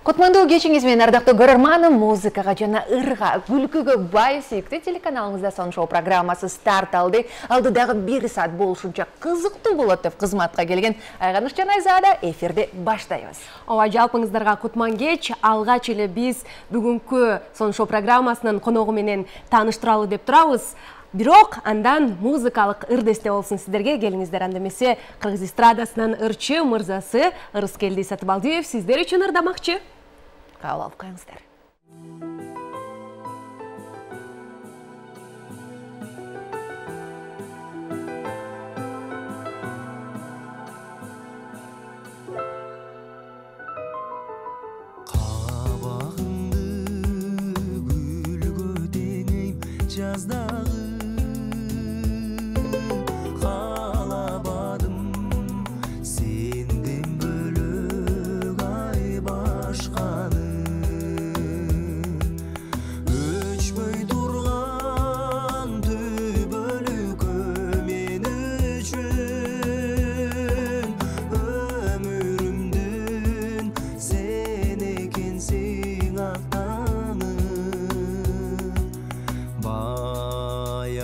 Кутмандуу кечиңиз менен ардактуу көрөрманым, музыкага жана ырга, күлкүгө бай сүйүктүү телеканалыңызда Сон Шоу программасы старт алды. Алдыдагы 1 саат болушунча кызыктуу болот деп кызматка келген Айганыш жана Айзада эфирди баштайбыз. Ооба, жалпыңыздарга кутман кеч. Алгач эле биз бүгүнкү Сон Шоу программасынын коногу менен тааныштыралы деп турабыз. Бирок андан музыкалык ырдесте болсун сиздерге. Келиңиздер, анда эмесе Кыргыз эстрадасынын ырчы мырзасы Ырыскелди Сатыбалдиев сиздер үчүн ырдамакчы. Кабыл алып коюңуздар. Кабагыңды гүлгө теңейм жаздагы каалабадым сенден бөлөк ай башканы өчпөй турган түбөлүккө мен үчүн өмүрүмдүн сен экенсиң актаным баягындай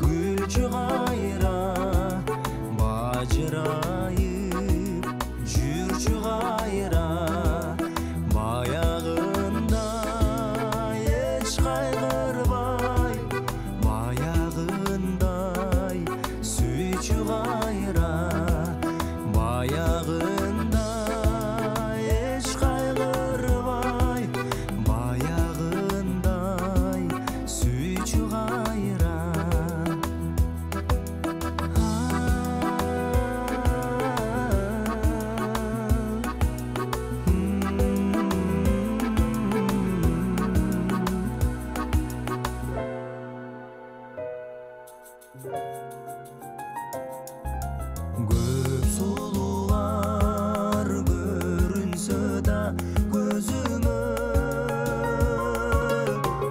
күлчү кайра бажырайып жүрчү кайра баягындай эч кайгырбай баягындай сүйчү кайра баягындай эч кайгырбай баягындай сүйчү кайра көп сулуулар көрүнсө да көзүмө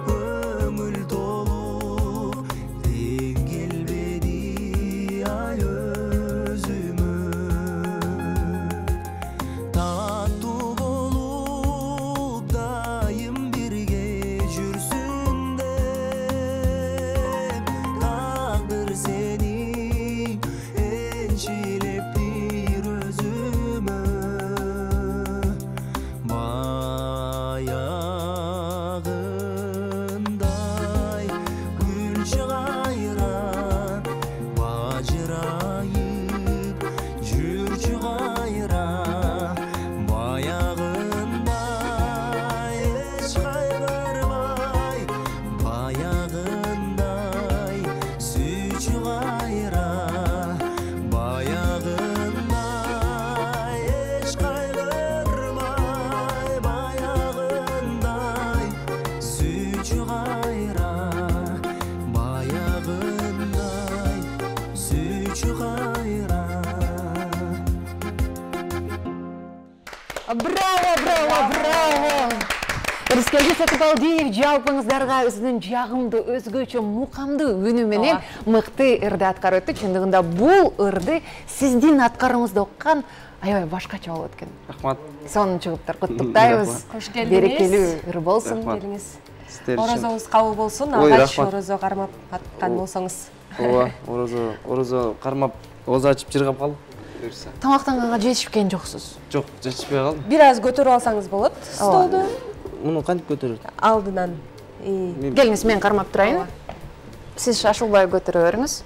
көңүл толуп тең келбеди ай өзүмө таттуу болуп дайым бирге жүрсүн деп тагдыр сени энчилеп бир өзүмө баягындай күлчү кайра бажырайып жүрчү кайра баягындай эч кайгырбай баягындай сүйчү кайра баягындай эч кайгырбай баягындай сүйчү кайра баягындай сүйчү кайра. Браво, браво, браво! Ырыскелди Сатыбалдиев жалпыңыздарга өзүнүн жагымдуу, өзгөчө мукамдуу үнү менен мыкты ырды аткарып өттү. Чындыгында бул ырды сиздин аткарууңузду оккан аябай башкача болот экен. Рахмат. Сонун чыгыптар, куттуктайбыз. Кош келдиңиз. Берекелүү ыр болсун. Келиңиз. Сиздер үчүн. Орозоңуз кабыл болсун. Ой, Алгач рахмат. орозо кармап аткан болсоңуз. Ооба, орозо кармап, ооз ачып жыргап калдым. Буюрса. Тамактанганга жетишкен жоксуз. Жок, жетишпей калдым. Бир аз көтөрүп алсаңыз болот столду Муну кантип көтөрөт? алдынан. Келиңиз, мен кармап турайын. Сиз шашылбай көтөрө бериңиз.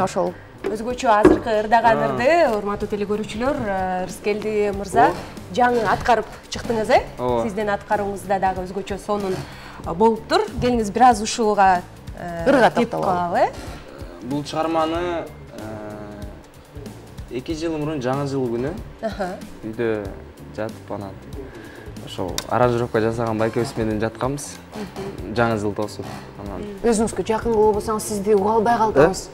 Ошол. Өзгөчө азыркы ырдаган ырды, урматтуу телекөрүүчүлөр, Ырыскелди мырза жаңы аткарып чыктыңыз, Ооба. Сиздин аткарууңузда дагы өзгөчө сонун болуптур. Келиңиз бир аз ушуга ырга теп токтололу. калалы. Бул чыгарманы 2 жыл мурун жаңы жыл күнү үйдө жатып анан ошол аранжировка жасаган байкебиз менен жатканбыз. Жаңы жыл тосуп. Анан Өзүңүзгө жакын болбосоңуз сизди уга албай калдыңыз.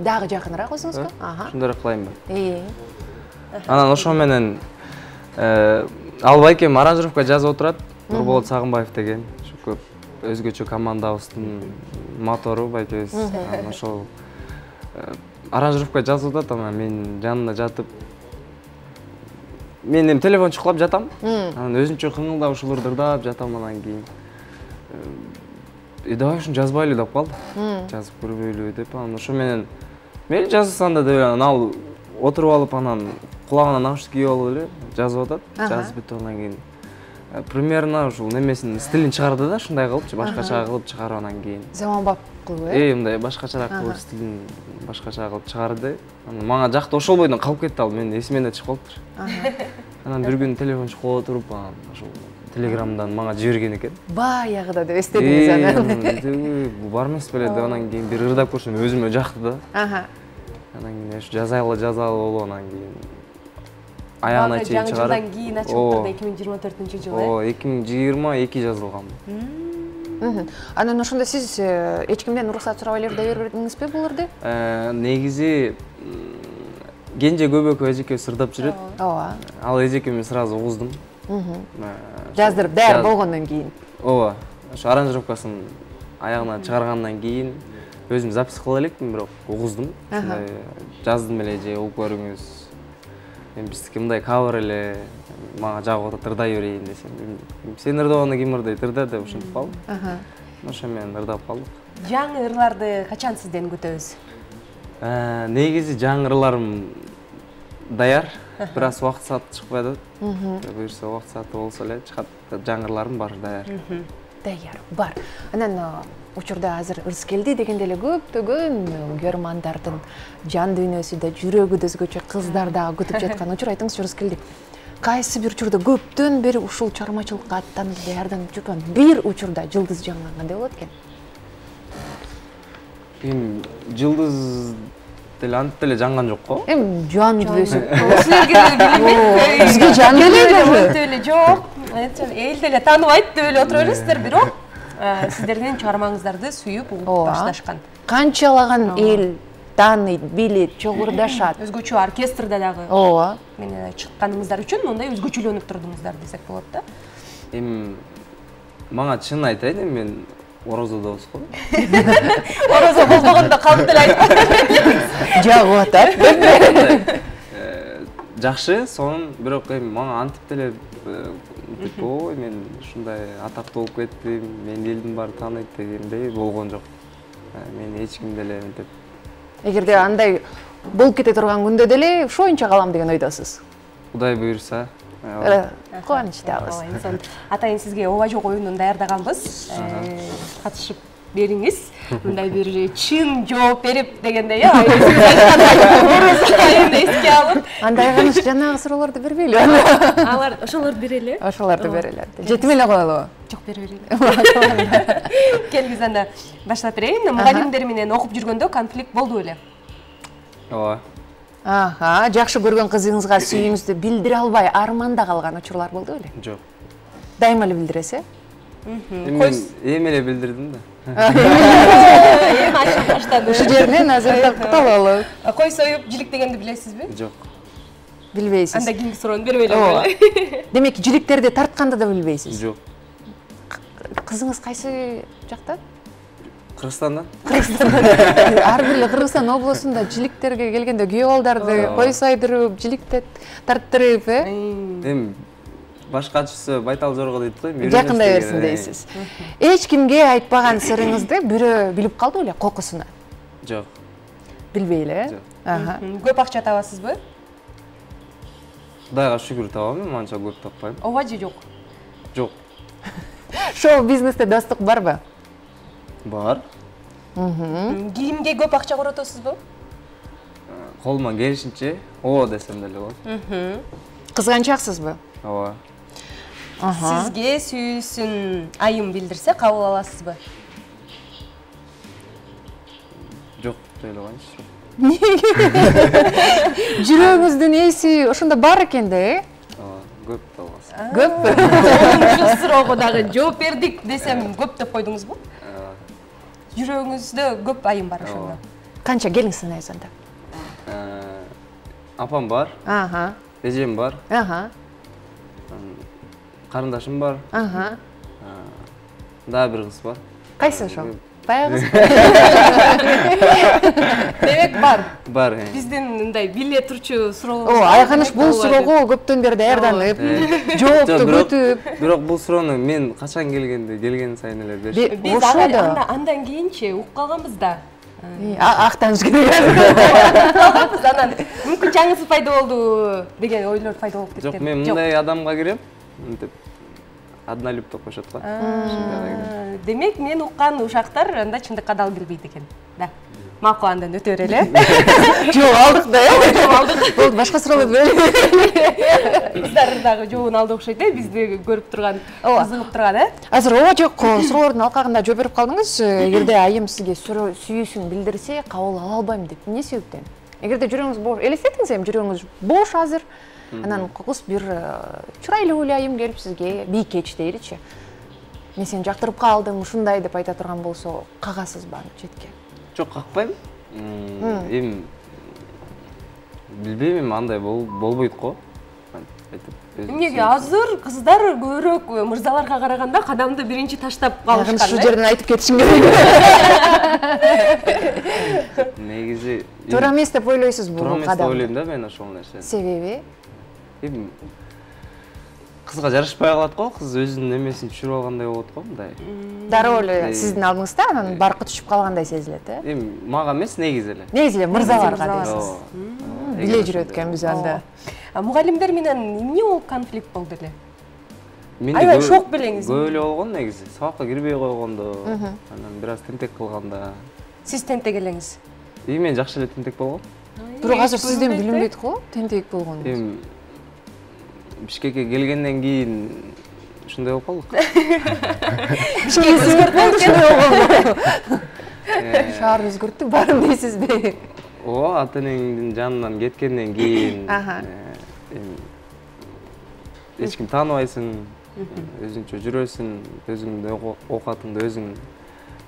Дагы жакыныраак өзүңүзгө? Ушундай кылайынбы? Анан ошо менен ал байкем аранжировка жазып отурат. Нурболот Сагынбаев деген. Ошо көп өзгөчө командабыздын мотору байкебиз. Ошол аранжировка жазып атат, ана мен жанында жатып мен эми телефон чукулап жатам. Анан өзүнчө кыңылдап ушул ырдырдап жатам, анан кийин давай ушуну жазбайлы деп калды. Жазып көрбөйлү деп, анан ошо менен мейли жазсаң да деп анан ал отуруп алып анан кулагына наушник кийип алып эле жазып атат. Жазып бүтүп анан кийин примерно ушул немесин стилин чыгарды да, ушундай кылыпчы, башкача кылып чыгарып анан кийин. Заманбап кылып, Мындай башкачараак кылып стилин башкача кылып чыгарды. Анан мага жакты ошол бойдон калып кетти ал, мен эсимден да чыгып калыптыр. Анан бир күн телефон чукуп отуруп, анан ошол телеграмдан мага жиберген экен. Баягыда деп эстедиңиз анан. Бул бар эмес беле деп анан кийин бир ырдап көрсөм өзүмө жакты да. Анан кийин ушу жазалы болуп анан кийин аягына чейин чыгарып. Жаңы жылдан кийин ачылыптырда 2024-жылы. 2022 жазылган. Анан ошондо сиз эч кимден уруксат сурап эле бербедиңизби бул ырды? Негизи Кенже көбөкө эжеке сырдап жүрөт. Ооба. Ал эжекеме сразу угуздум. Жаздырып даяр болгондон кийин. Ооба. Ошо аранжировкасын аягына чыгаргандан кийин өзүм запись кыла элекмин, бирок угуздум. Жаздым эле же угуп көрүңүз. Мен биздики мындай кавер эле, мага жагып атат, ырдай берейин десем. Сен ырдабаганда ким ырдайт, ырда деп ушинтип калдым. Ошо менен ырдап калдык. Жаңы ырларды качан сизден күтөбүз? Негизи жаңы ырларым даяр. Бир аз убакыт сааты чыкпай атат. Буюрса убакыт сааты болсо эле чыгат. Жаңы ырларым бар даяр. Даяр бар. Анан учурда азыр Ырыскелди дегенде эле көптөгөн көрөрмандардын жан дүйнөсү да, жүрөгү да өзгөчө, кыздар да күтүп жаткан учур. Айтыңызчы Ырыскелди, кайсы бир учурда көптөн бери ушул чыгармачылыкка аттанып даярданып жүргөн бир учурда жылдыз жаңган кандай болот экен? Жылдыз деле антип деле жанган жок го. Жан дүйнөсү. Силерге билинбейт. Бизге жан деле жок. Эл деле тааныбайт деп эле отура бересиздер, бирок сиздердин чыгармаңыздарды сүйүп угуп башташкан. Канчалаган эл тааныйт, билет, чогурдашат. Өзгөчө оркестрда дагы. Ооба. Мен чыкканыңыздар үчүн мындай өзгөчөлөнүп турдуңуздар десек болот да. Мага чын айтайын, мен орозодобуз го. Орозо болбогондо калып деле айтпайбыз. Жагып атат. Жакшы, сонун, бирок мага антип деле ой, мен ушундай атактуу болуп кеттим, мен элдин баары тааныйт дегендей болгон жок. Мен эч ким деле мынтип. Эгерде андай болуп кете турган күндө деле ушу оюнча калам деген ойдосуз. Кудай буйрса. Кубанычтабыз. Атайын сизге ооба жок оюнун даярдаганбыз. Катышып бериңиз. Мындай бир чын жооп берип дегендей, айыңыз айында эске алып. Андай кылыш жанагы суроолорду бербейли. Алар ошолорду берели. Ошолорду берели. Жетим эле коелу. Жок, бербейли. Келиңиз анда баштап берейин. Мугалимдер менен окуп жүргөндө конфликт болду беле? Ооба. Жакшы көргөн кызыңызга сүйүүңүздү билдире албай арманда калган учурлар болду беле? Жок. Дайыма эле билдиресиз? Мен эми эле билдирдим да. Ушу жеринен азыр тактап алалы. Кой союп жилик дегенди билесизби? Жок. Билбейсиз. Анда кийинки суроону бербей эле. Демек, жиликтерди тартканды да билбейсиз? Жок. Кызыңыз кайсы жакта? Кыргызстандан. Ар бир Кыргызстан облусунда жиликтерге келгенде күйөө балдарды кой сайдырып, жиликте тарттырып, Эми башкачысы байтал жорго дейт го, эми жакындай берсин дейсиз. Эч кимге айтпаган сырыңызды бирөө билип калды беле кокусуна? Жок. Билбей эле? Көп акча табасызбы? Кудайга шүгүр табам, мен анча көп таппайм. Ооба же жок? Жок. Шоу бизнесте достук барбы? Бар. Кийимге көп акча коротосузбу? Колуман келишинче, ооба десем деле болот. Кызганчаксызбы? Ооба. Сизге сүйүүсүн айым билдирсе кабыл аласызбы? Жок деле коюңузчу. Жүрөгүңүздүн эси ошондо бар экен да, Ооба, көп табасыз. Көппү? Ушул суроого дагы жооп бердик десем көп деп койдуңузбу? Жүрөгүңүздө көп айым бар ошондо. Канча келиң санайсыз анда? Апам бар. Эжем бар. Карындашым бар. Дагы бир кыз бар. Кайсы ошол? айтпайбыз. Демек бар. Бар. Биздин мындай биле турчу суроолор. Айканыш бул суроого көптөн бери даярданып, жоопту күтүп. Бирок бул суроону мен качан келген сайын эле беришет. Биз андан кийинчи угуп калганбыз да. Актаныш керек. Анан мүмкүн жаңысы пайда болду деген ойлор пайда болуп кеткен. Жок, мен мындай адамга кирем, мынтип однолюб деп коюшат го. Демек мен уккан ушактар анда чындыкка дал келбейт экен. Да. Макул, андан өтө берели. Жок, алдык да. Болду, башка суроолор берели. Кыздар дагы жообун алды окшойт, бизди көрүп турган, кызыгып турган, Азыр ооба жок, суроолордун алкагында жооп берип калдыңыз. Эгерде айым сизге сүйүүсүн билдирсе, кабыл ала албайм деп. Эмне себептен? Эгерде жүрөгүңүз бош, элестетиңиз эми жүрөгүңүз бош азыр. Анан кыз бир чырайлуу эле айым келип сизге бийкеч дейричи. Мен сени жактырып калдым, ушундай деп айта турган болсо, кагасызбы аны четке? Жок, какпайм. Эми билбейм, эми андай болбойт го. Эмнеге азыр кыздар көбүрөөк мырзаларга караганда кадамды биринчи таштап калышкан. Ушул жерден айтып кетишиң керек. Негизи Туура эмес деп ойлойсузбу бул кадам? Туура эмес деп ойлойм да мен ошол нерсени. Себеби? Эми кызга жарашпай калат го, кыз өзүнүн эмесин түшүрүп алгандай болот го, мындай. Дароо эле сиздин алдыңызда анан баркы түшүп калгандай сезилет, Эми мага эмес, негизи эле. Негизи эле мырзаларга дейсиз. Биле жүрөт экенбиз анда. Мугалимдер менен эмне болуп конфликт болду эле? Аябай шок белеңиз. Көп эле болгон негизи. Сабакка кирбей койгондо, анан бир аз тентек кылганда. Сиз тентек элеңиз. Мен жакшы эле тентек болгом. Бирок азыр сизден билинбейт го, тентек болгонуңуз. Эми Бишкекке келгенден кийин ушундай болуп калдык. Бишкек өзгөртүп болгонго. Шаар өзгөрттү баарын дейсизби? Ооба, ата-энеңдин жанынан кеткенден кийин эч ким тааныбайсың, өзүңчө жүрөсүң, өзүңдүн оокатыңды өзүң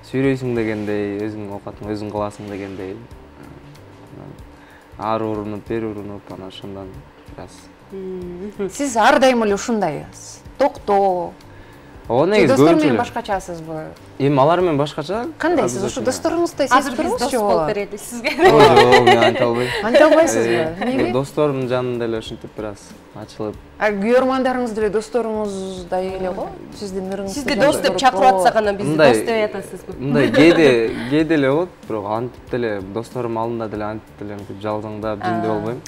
сүйрөйсүң дегендей, өзүңдүн оокатыңды өзүң кыласың дегендей. Ары урунуп, бери урунуп, анан ошондон бираз. Сиз ар дайым эле ушундайсыз. Токтоо. Ооба, негизи достор көбүнчө менен эле. башкачасызбы? Эми алар менен башкача. Кандай сиз ушу досторуңуздай сезип турсузчу? Дос болуп берели сизге. Жок, мен айта албайм. Айта албайсызбы? Эмнеге? Досторумдун жанында эле ушинтип бир аз ачылып. Күйөрмандарыңыз деле досторуңуздай эле го? Сиздин ырыңызды. Сизди дос деп чакырып атсак анан бизди дос деп атасызбы? Мындай кээде эле болот, бирок антип деле досторум алдында деле антип деле жалжаңдап жиндей болбойм.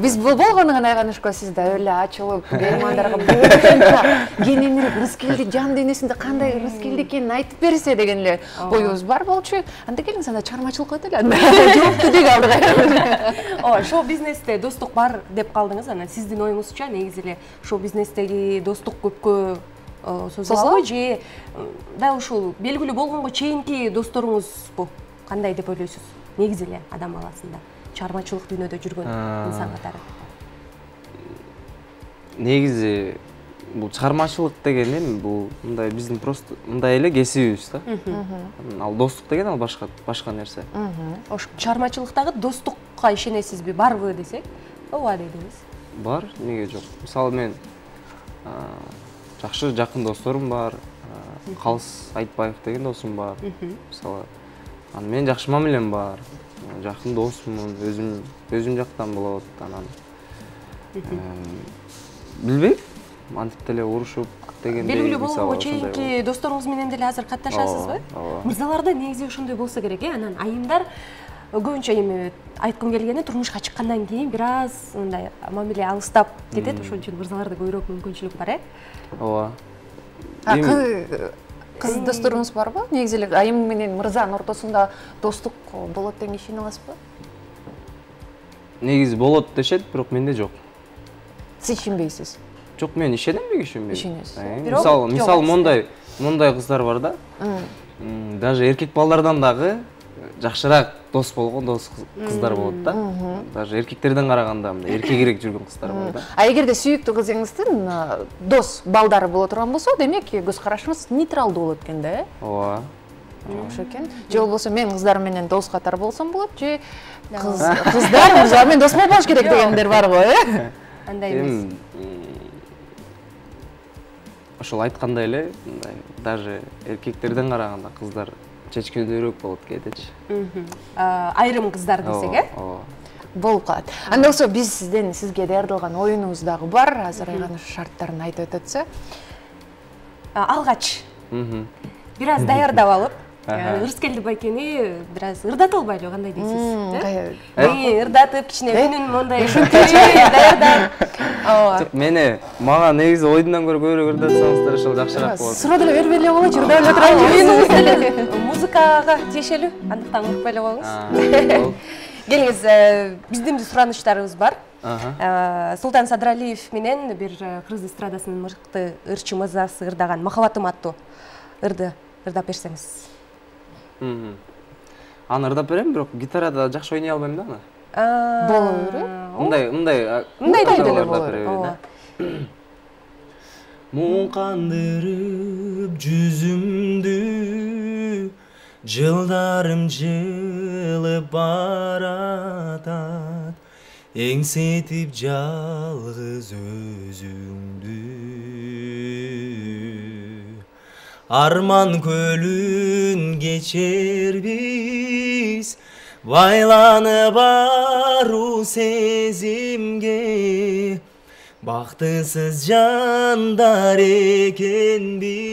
Биз болгону айганышко сиз да эле ачылып, күйөрмандарга болушунча кененирээк рыскелди жан дүйнөсүндө кандай рыскелди экенин айтып берсе деген эле оюбуз бар болчу. Анда келиңиз, анда чыгармачылыкка өтөлү. Жоопту деги алдыга. Ооба, шоу бизнесте достук бар деп калдыңыз. Анан сиздин оюңузча негизи эле шоу бизнестеги достук көпкө созулабы же да ушул белгилүү болгонго чейинки досторуңузбу? Кандай деп ойлойсуз? Негизи эле адам баласында чыгармачылык дүйнөдө жүргөн инсан катары. Негизи бул чыгармачылык деген эми бул мындай биздин просто мындай эле кесибибиз да. Ал достук деген ал башка нерсе. Ош чыгармачылыктагы достукка ишенесизби, барбы десек? Ооба дедиңиз. Бар, эмнеге жок. Мисалы мен жакшы жакын досторум бар. Калыс Айтбаев деген досум бар. Мисалы анан менин жакшы мамилем бар. Жакын досумун, өзүм жактан болот. Анан билбейм, антип деле урушуп дегендей. Белгилүү болгонго чейинки досторуңуз менен деле азыр катташасызбы? Мырзаларда негизи ошондой болсо керек, анан айымдар көбүнчө эми айткым келгени турмушка чыккандан кийин бир аз мындай мамиле алыстап кетет, ошон үчүн мырзаларда көбүрөөк мүмкүнчүлүк бар, Ооба. Кыз досторуңуз барбы? Негизи эле айым менен мырзанын ортосунда достук болот деген ишене аласызбы? Негизи болот дешет, бирок менде жок. Сиз ишенбейсиз? Жок, мен ишенем, бек ишенбейм. Ишенесиз. Мисалы мондай кыздар бар да. Даже эркек балдардан дагы жакшыраак дос болгон кыздар болот да. Даже эркектерден караганда мындай эркегирээк жүргөн кыздар бар да. Эгерде сүйүктүү кызыңыздын дос балдары боло турган болсо, демек көз карашыңыз нейтралдуу болот экен да, Ооба. Ошо экен. Же болбосо мен кыздар менен дос катары болсом болот, же кыздар мырзалар менен дос болбош керек дегендер бар го, Андай эмес. Ошол айткандай эле, мындай даже эркектерден караганда кыздар чечкелүүрөөк болот кээдечи. Айрым кыздар десек, э? Ооба. Болуп калат. Анда болсо биз сизге даярдалган оюнубуз дагы бар. Азыр айганы шарттарын айтып өтөтсө. Алгач. Бир аз даярдап алып, ырыскелди байкени бир аз ырдатып албайлы, кандай дейсиз? Ырдатып, кичине үнүн мондай даярдап. Ооба. Мени мага негизи ойдундан көрө ырдатсаңыздар ошол жакшыраак болот. Суроо деле бербей эле болчу, ырдап эле турайынчы. Оюнубуз деле музыкага тиешелүү, андыктан урукпай эле коюңуз. Келиңиз, биздин суранычтарыбыз бар. Султан Садралиев менен бир кыргыз эстрадасынын мыкты ырчы мырзасы ырдаган Махаббатым аттуу ырдап берсеңиз. Аны ырдап берем, бирок гитарада жакшы ойнай албайм да аны. Боло берет. Мындай деле боло берет. Муң кандырып жүзүмдү, жылдарым жылып баратат, эңсетип жалгыз өзүңдү. Арман көлүн кечербиз, байланып баруу сезимге, бактысыз жандар экенбиз.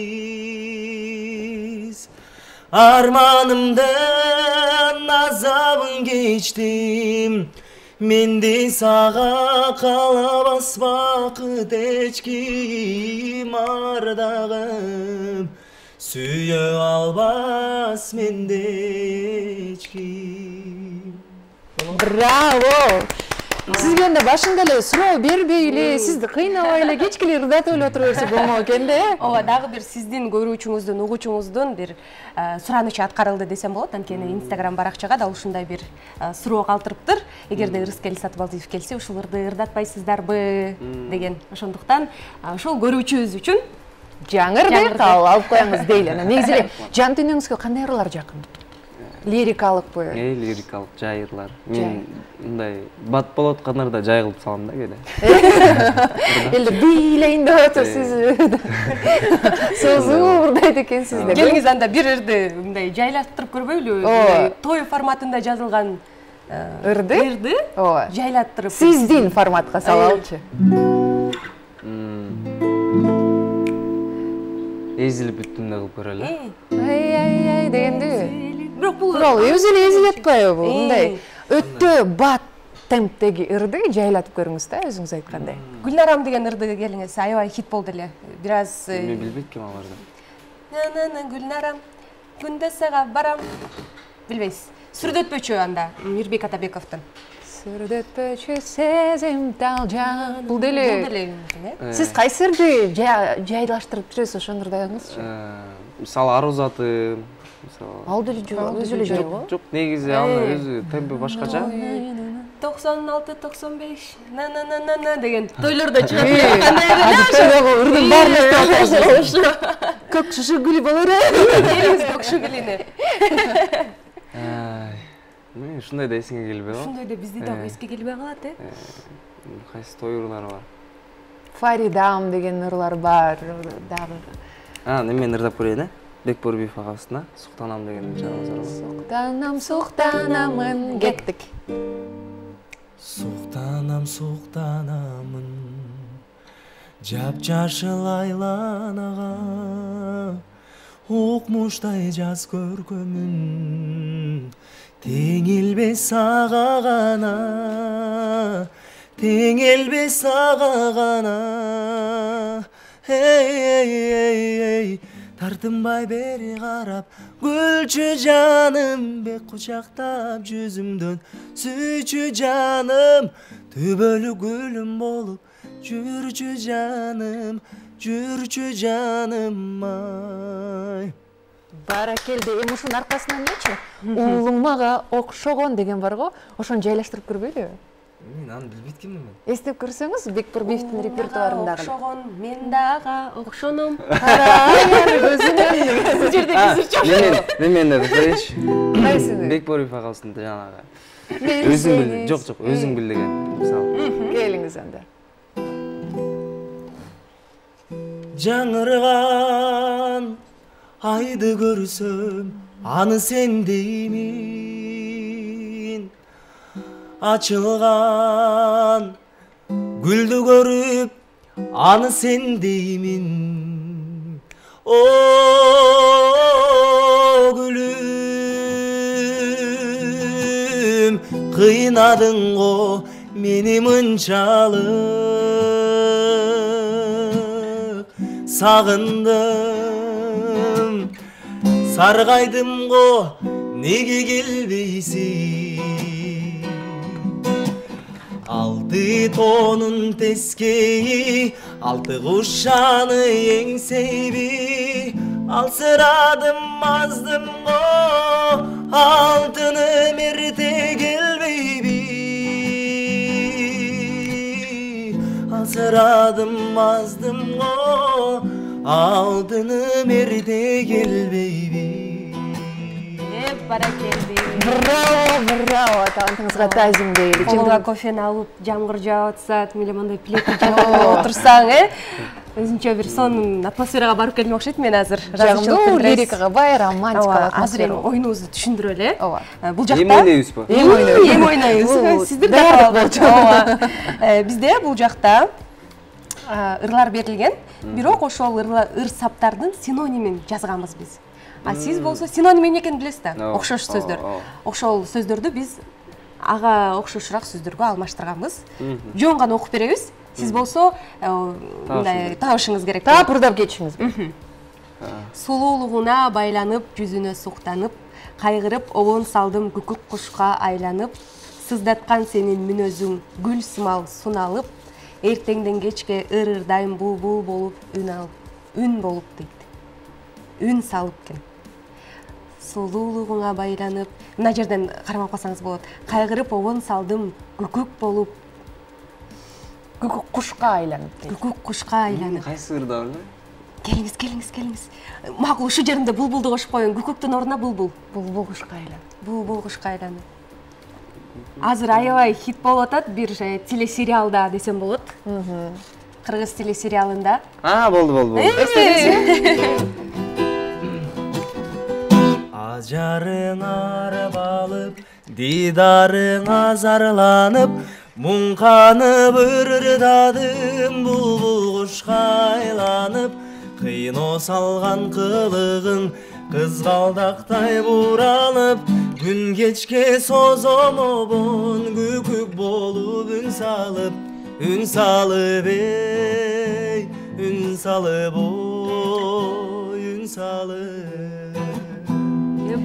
Арманымдын азабын кечтим, менде сага калабас бакыт эч ким ардагым, сүйө албас менде эч ким. Браво! Сизге анда башында эле суроо бербей эле, сизди кыйнабай эле кечке эле ырдатып эле отура берсе болмок экен да, э? Ооба, дагы бир сиздин көрүүчүңүздүн, угуучуңуздун бир суранычы аткарылды десем болот. Анткени Instagram баракчага да ушундай бир суроо калтырыптыр. Эгерде Ырыскели Сатыбалдиев келсе, ушул ырды ырдатпайсыздарбы деген. Ошондуктан ошол көрүүчүбүз үчүн жаңы ырды алып коюңуз дейли. Негизи эле жан дүйнөңүзгө кандай ырлар жакын? Лирикалыкпы? Лирикалык, жай ырлар. Мен мындай бат болуп аткандарда жай кылып салам да кээде. Эле бийлейин деп атып сиз созуу ырдайт экенсиз да. Келиңиз анда бир ырды мындай жайлаштырып көрбөйлү? Той форматында жазылган ырды жайлаттырып сиздин форматка салалычы. Эзилип бүттүм да кылып көрөлү. Ай дегенди. Бирок бул өзү эле эзилип атпайбы бул? Мындай өтө бат темптеги ырды жайлатып көрүңүз да, өзүңүз айткандай. Гүлнарам деген ырды келиңиз, аябай хит болду эле. Бир аз Мен билбейт экенмин аларды. Гүлнарам, күндө сага барам. Билбейсиз. Сүрдөтпөчү анда Мирбек Атабековдун. Сүрдөтпөчү сезим талжан. Бул деле. Сиз кайсы ырды жайлаштырып жүрөсүз, ошону ырдайыңызчы? Мисалы Арыз аты, Ал деле өзү эле жайго. Жок, негизи аны өзү темпи башкача. 96-95 на деген тойлордо чыгат. Ырдын баарын көк шышы гүлү болор. Келиңиз көк шышы гүлүнө. Мен ушундай да эсиңе келбей калат. Ушундай да бизде дагы эске келбей калат, э? Кайсы той ырлары бар? Фаридам деген ырлар бар дагы. Мен ырдап көрөйүн, э? Бекборбиев агасына Суктанам деген жаныбыз бар. Суктанам, суктанамын, кеттик. Суктанам, суктанамын, жап-жашыл айланага, укмуштай жаз көркөмүн, теңилбес ага гана, теңилбес ага гана. Эй, тартынбай бери карап, гүлчү жаным, бек кучактап жүзүмдөн сүйчү жаным, түбөлү гүлүм болуп жүрчү жаным, ай. Баракелде, эми ушунун аркасынан эмнечи? Уулуң мага окшогон деген бар го, ошону жайлаштырып көрбөйлүбү? Мен аны билбейт экенмин. Эстеп көрсөңүз, Бекборбиевдин репертуарындагы. Окшогон, мен дагы окшоном. Бул жерде биз Мен көрөйүнчү. Кайсыны? Бекборбиев агасынын жанагы. Өзүң бил, жок, өзүң бил деген, мисалы. Келиңиз анда. Жаңырган айды көрсөм, аны sen деймин. Açılgan güldü görüp аны sen deymin. O gülüm kıynadın o meni mınçalık. Sağındım sargaydım go nege gelbeysin. Aldı tonun teskeyi, altı kuşanı engseybi. Alsıradım azdım o, altını mirte gelbeybi. Alsıradım azdım o, altını mirte gelbeybi. Bravo, талантыңызға тазим дейли. Қолыңа кофені алып, жамғыр жауып атса, мындай плетті жауып отырсаң, өзінше бір сонун атмосфераға барып келдім окшойт мен азыр. Жағымды лирикаға бай, романтикалық азыр эми оюнуңузду түшүндүрөлү. Бул жакта эми ойнойбуз ба? Эми ойнойбуз. Сиздер да бизде бул жакта ырлар берилген, бирок ошол ыр саптардын синонимин жазганбыз биз. А сиз болсо синоним эмне экенин билесиз да? Окшош сөздөр. Ошол сөздөрдү биз ага окшошураак сөздөргө алмаштырганбыз. Жөн гана окуп беребиз. Сиз болсо мындай табышыңыз керек. Таап ырдап кетишиңиз. Сулуулугуна байланып, жүзүнө суктанып, кайгырып обон салдым күкүк кушка айланып, сыздаткан сенин мүнөзүң гүл сымал суналып, эртеңден кечке ыр-ырдайм булбул болуп үн болуп дейт. Үн салып кен. Сулуулугуңа байланып, мына жерден кармап калсаңыз болот. Кайгырып обон салдым күкүк болуп, Күкүк кушка айланып. күкүк кушка айланып. Кайсы ырда бар? Келиңиз. Макул ушу жеримде булбулду кошуп коюң. Күкүктүн ордуна булбул. Булбул кушка айланып. Булбул кушка айланып. Азыр аябай хит болуп атат бир телесериалда десем болот. Кыргыз телесериалында. Болду. Ажарың арып алып, дидарың азарланып, муңканып ырдадым булбул кушка айланып. Кыйно салган кылыгың кызгалдактай буралып, күн кечке созом обон күкүк болуп үн салып эй, үн салып ой, үн салып.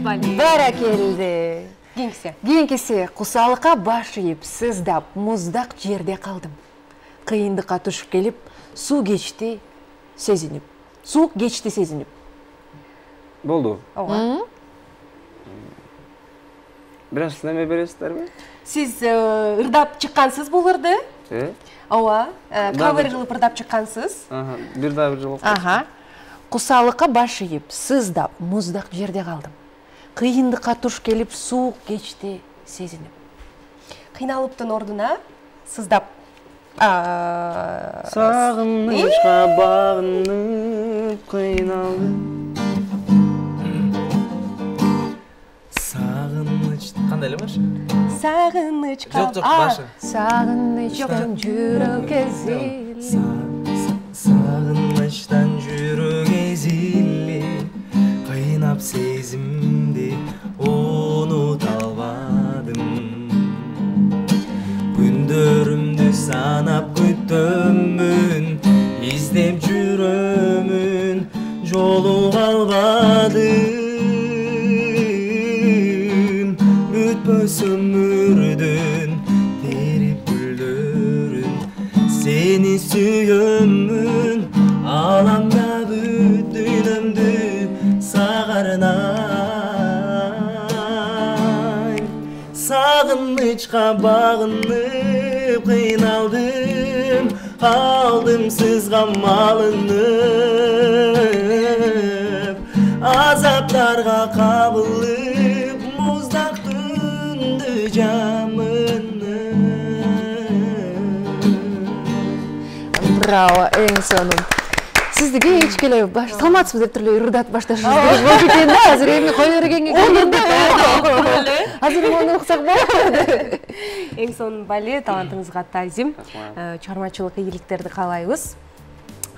Баракелди. Кийинкиси кусалыкка баш ийип, сыздап, муздак жерде калдым. Кыйындыкка түшүп келип, суу кечти сезинип. Болду. Бир аз неме бересиздерби? Сиз ырдап чыккансыз бул ырды? Ооба, кавер кылып ырдап чыккансыз. Бир жолу. Кусалыкка баш ийип, сыздап, муздак жерде калдым. Кыйындыкка туш келип, суук кечти сезинип. Кыйналыптын ордуна сыздап. Сагынычка багынып кыйналдым. Сагыныч. Кандай эле башы? Сагынычка. Жок, башы. Сагынычтан жүрөк эзилли. Сагынычтан жүрөк эзилли. Кыйнап сезимди унута албадым. Күндөрүмдү санап күтөмүн, издеп жүрөмүн, жолуга албадым. Бүтпөс өмүрдүн терип гүлдөрүн, сени сүйөмүн, аламда бүт дүйнөмдү сагарнайм. Сагынычка багынып кыйналдым, калдым сызга малынып, азаптарга кабылып, муздак түндү жамынып. Браво, эң сонун. Сіздіге ешкеле салматсыз деп түрлі ырдат башташыңыз керек болып екен да, азыр эми кой бергенге келгенде. Азыр оны уксак болот. Эң сонун бале, талантыңызга таазим. Чыгармачылык ийгиликтерди каалайбыз.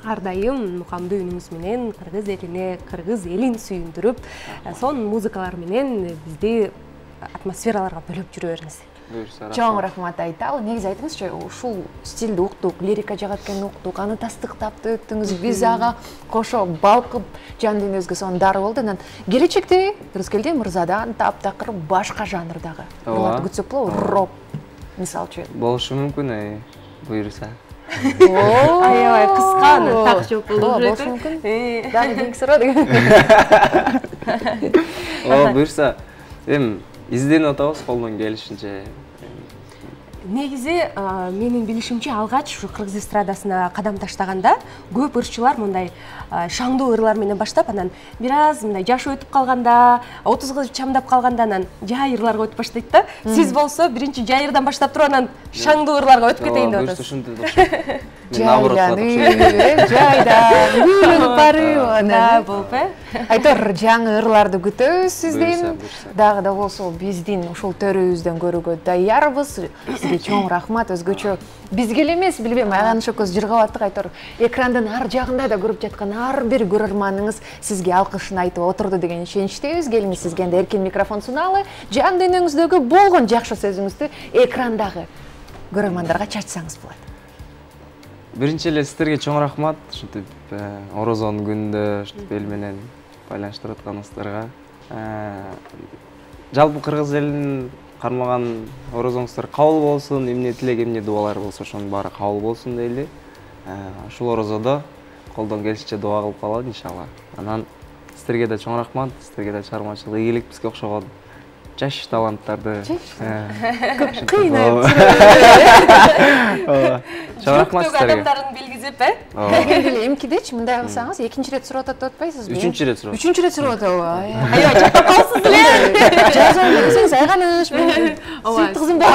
Ар дайым мукамдуу үнүңүз менен кыргыз элине, кыргыз элин сүйүндүрүп, сонун музыкалар менен бизди атмосфераларга бөлөп жүрө бериңиз. Чоң рахмат айталы. Негизи айтыңызчы, ушул стилди уктук, лирика жагаткен уктук, аны тастыктап өттүңүз, биз ага кошо балкып, жан дүйнөбүзгө сонун дары болду. Анан келечекте Рыскелди Мырзадан таптакыр башка жанрдагы күтсөк болобу? Рок мисалчы. Болушу мүмкүн, буюрса. Аябай кыска, так жооп болушу болушу мүмкүн. Дагы кийинки суроо деген. Буюрса, эми изденип атабыз колдон келишинче. Негизи менин билишимче алгач ушу кыргыз эстрадасына кадам таштаганда көп ырчылар мындай шаңдуу ырлар менен баштап, анан бир аз мындай жашы өтүп калганда, 30га чамдап калганда анан жай ырларга өтүп баштайт да. Сиз болсо биринчи жай ырдан баштап туруп анан шаңдуу ырларга өтүп кетейин деп атасыз. Жайда, гүлүн порывы. Да, болуп, Айтор, жаңы ырларды күтөбүз сизден. Дагы да болсо биздин ушул төрүбүздөн көрүүгө даярбыз. Сизге чоң рахмат, өзгөчө бизге эле эмес, билбейм, Айганыш экөөбүз жыргап аттык. Айтор, экрандын ар жагында да көрүп жаткан ар бир көрөрманыңыз сизге алкышын айтып отурду деген ишеничтебиз. Келиңиз сизге энди эркин микрофон суналалы. Жан дүйнөңүздөгү болгон жакшы сөзүңүздү экрандагы көрөрмандарга чачсаңыз болот. Биринчи эле сиздерге чоң рахмат, ушинтип Орозон күнүндө ушинтип эл менен байланыштырып атканыңыздарга. Жалпы кыргыз элинин кармаган орозоңуздар кабыл болсун, эмне тилек, эмне дубалар болсо ошонун баары кабыл болсун дейли. Ушул орозодо колдон келишинче дуа кылып калалы иншалла. Анан сиздерге да чоң рахмат, сиздерге да чыгармачылык ийгилик, бизге окшогон жаш таланттарды Кыйнайып чоң рахмат сиздерге. Адамдарын билгизип, келгиле эмкидечи мындай кылсаңыз, экинчи ирет сурап атат деп атпайсызбы? Үчүнчү ирет сурап. Үчүнчү ирет сурап атабы? Аябай чактап калсыз эле. Жазыңыз, Айганыш, сыйктыгызым бар.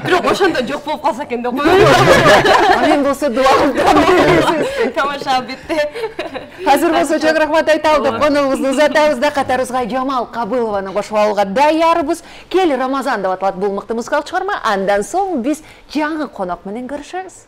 Бирок ошондо жок болуп калса экен деп коёюн. Мен болсо дуа кылып Тамаша битти. Азыр болсо чоң рахмат айталы, коногубузду узатабыз да, катарыбызга Жамал Кабылованы кошуп алууга даярбыз. Кели Рамазан деп аталат бул мыкты музыкалык чыгарма. Андан соң биз жаңы конок менен көрүшөбүз.